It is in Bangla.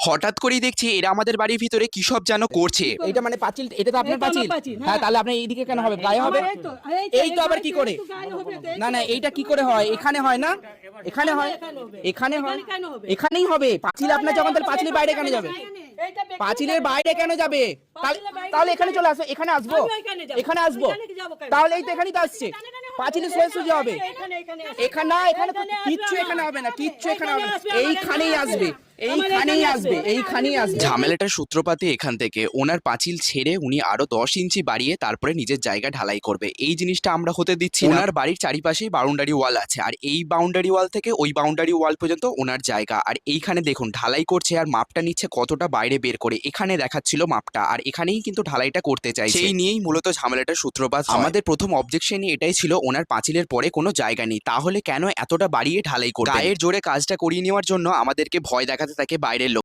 হঠাৎ করেই দেখছি এরা আমাদের বাড়ির ভিতরে কি সব যেন করছে। এটা মানে পাঁচিল, এটা তো আপনার পাঁচিল। হ্যাঁ, তাহলে আপনার এইদিকে কেন হবে, গায়ে হবে? এই তো আবার কি করে? না না, এইটা কি করে হয়? এখানে হয় না, এখানে হয়, এখানে হয়, এখানেই হবে পাঁচিল আপনার যখন, তাহলে পাঁচিলের বাইরে কেন যাবে? পাঁচিলের বাইরে কেন যাবে? তাহলে এখানে চলে আসো, এখানে আসবো, এখানে আসবো, তাহলে এই তো এখানেই তো আসছে, পাঁচিলের সোজা হবে। এখানে না, এখানে কিচ্ছু এখানে হবে না, কিচ্ছু এখানে হবে না, এইখানেই আসবে, এইখানেই আসবে, এইখানেই আসবে। ঝামেলাটার সূত্রপাতে এখান থেকে ওনার পাঁচিল ছেড়ে উনি আরো 10 ইঞ্চি বাড়িয়ে তারপরে নিজের জায়গা ঢালাই করবে। এই জিনিসটা আমরা হতে দিচ্ছি না। ওনার বাড়ির চারিপাশেই বাউন্ডারি ওয়াল আছে, আর এই বাউন্ডারি ওয়াল থেকে ওই বাউন্ডারি ওয়াল পর্যন্ত ওনার জায়গা। আর এইখানে দেখুন ঢালাই করছে আর মাপটা নিচ্ছে কতটা বাইরে বের করে, এখানে দেখাচ্ছিল মাপটা, আর এখানেই কিন্তু ঢালাইটা করতে চাইছে। সেই নিয়েই মূলত ঝামেলাটার সূত্রপাত। আমাদের প্রথম অবজেকশনই এটাই ছিল, ওনার পাঁচিলের পরে কোনো জায়গা নেই, তাহলে কেন এতটা বাড়িয়ে ঢালাই করবে? গায়ের জোরে কাজটা করিয়ে নেওয়ার জন্য আমাদেরকে ভয় দেখাতে থাকে বাইরের লোক।